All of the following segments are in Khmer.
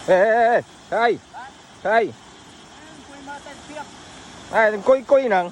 Ê, ê, ê, ê, cùi nè.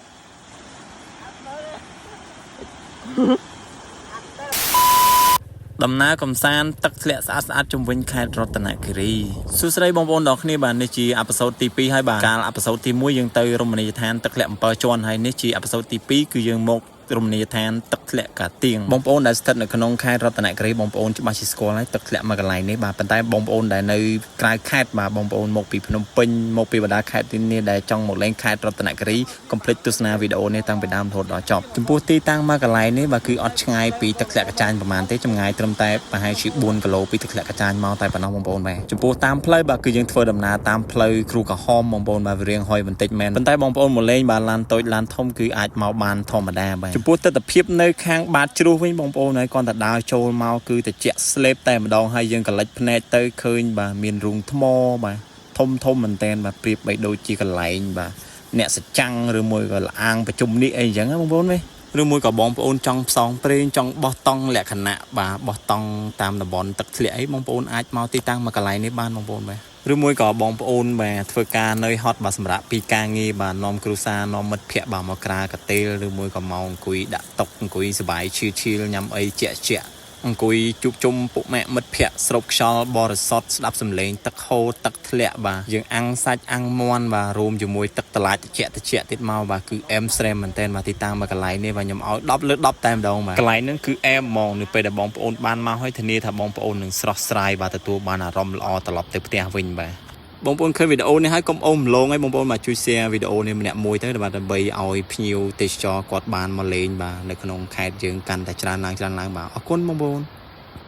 ដំណើរកំសាន្តទឹកធ្លាក់ស្អាតៗជុំវិញខេត្តរតនគិរីសួស្តីបងប្អូនទាំងគ្នាបាទនេះជាអេពីសូតទី 2 ហើយបាទកាលអេពីសូតទី 1 យើងទៅរមណីយដ្ឋានទឹកធ្លាក់7ជាន់ហើយនេះជាអេពីសូតទី 2 គឺយើងមករមណីយដ្ឋានទឹកធ្លាក់កាទៀងបងប្អូនដែលស្ថិតនៅក្នុងខេត្តរតនគិរីបងប្អូនច្បាស់ជាស្គាល់ហើយទឹកធ្លាក់មកកន្លែងនេះបាទប៉ុន្តែបងប្អូនដែលនៅក្រៅខេត្តបាទបងប្អូនមកពីភ្នំពេញមកពីបណ្ដាខេត្តទីនេះដែលចង់មកលេងខេត្តរតនគិរីកុំភ្លេចទស្សនាវីដេអូនេះតាំងពីដើមរហូតដល់ចប់ចំពោះទីតាំងមកកន្លែងនេះបាទគឺអត់ឆ្ងាយពីទឹកធ្លាក់កាចាញប្រហែលទេចម្ងាយត្រឹមតែប្រហែលជា4គីឡូពីទឹកធ្លាក់កាចាញមកតែប៉ុណ្ណោះបងប្អូនបាទចំពោះតាមផ្លូវបាទគឺយើងធ្វើដំណើរតាមផ្លូវគ្រូក្រហមបងប្អូនបាទវារៀងហុយបន្តិចមែនប៉ុន្តែបងប្អូនមកលេងបាទឡានតូចឡានធំគឺអាចមកបានធម្មតាបាទចំពោះទិដ្ឋភាពនៅខាងបាតជ្រោះវិញបងប្អូនហើយគាត់តែដើរចូលមកគឺតិចស្លេបតែម្ដងហើយយើងក៏លិចភ្នែកទៅឃើញបាទមានរូងថ្មបាទធំមែនតែនបាទប្រៀបបីដូចជាកន្លែងបាទអ្នកសចាំងឬមួយក៏លាងប្រជុំនេះអីចឹងណាបងប្អូនទេឬមួយក៏បងប្អូនចង់ផ្សងព្រេងចង់បោះតង់លក្ខណៈបាទបោះតង់តាមតំបន់ទឹកធ្លាក់អីបងប្អូនអាចមកទីតាំងមកកន្លែងនេះបានបងប្អូនបាទឬមួយក៏បងប្អូនបាទធ្វើការនៅហត់បាទសម្រាប់ពីការងារបាទនាំគ្រួសារនាំមិត្តភ័ក្តិបាទមកក្រាកាទេលឬមួយក៏មកអង្គុយដាក់តុអង្គុយសប្បាយឈៀលញ៉ាំអីជាក់អង្គុយជួបជុំពុកម៉ែមិត្តភ័ក្តិស្រូបខ្យល់បរិសុទ្ធស្ដាប់សំឡេងទឹកហូរទឹកធ្លាក់បាទយើងអាំងសាច់អាំងមាន់បាទរួមជាមួយទឹកតឡាចត្រជាក់ទៀតមកបាទគឺអែមស្រែមមែនតើបាទទីតាំងមកកន្លែងនេះបាទខ្ញុំឲ្យ10លើ10តែម្ដងបាទកន្លែងហ្នឹងគឺអែមហ្មងនៅពេលដែលបងប្អូនបានមកហើយធានាថាបងប្អូននឹងស្រស់ស្រាយបាទទទួលបានអារម្មណ៍ល្អត្រឡប់ទៅផ្ទះវិញបាទបងប្អូនឃើញវីដេអូនេះហើយកុំអោមម្លងឲ្យបងប្អូនមកជួយ share វីដេអូនេះម្នាក់មួយទៅបាទដើម្បីឲ្យភ្ញៀវទេសចរគាត់បានមកលេងបាទនៅក្នុងខេត្តយើងកាន់តែច្រើនឡើងបាទអរគុណបងប្អូន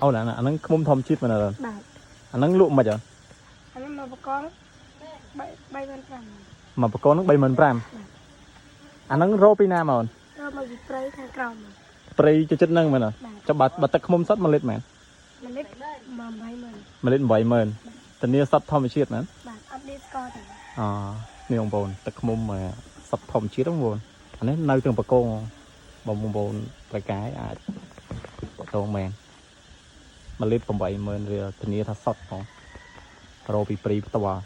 អូនអាហ្នឹងឃុំធម្មជាតិមែនទេបាទអាហ្នឹងលក់មិនអីអាហ្នឹងមកបកង35000មកបកងហ្នឹង35000អាហ្នឹងរោពីណាមកអូនរោមកពីព្រៃខាងក្រោមព្រៃចិត្តហ្នឹងមែនទេចាំបើទឹកឃុំសុត1លីត្រមែន1លីត្រ80000 1លីត្រ80000ធានាសុតធម្មជាតិមែនបាទអត់នេះស្ករទេអូនេះបងប្អូនទឹកឃុំសុតធម្មជាតិបងប្អូនអានេះនៅទាំងបកងបងប្អូនត្រូវការអាចតងមែន1លីត្រ80000រៀលធានាថាសុតផងរោពីព្រីផ្ទាល់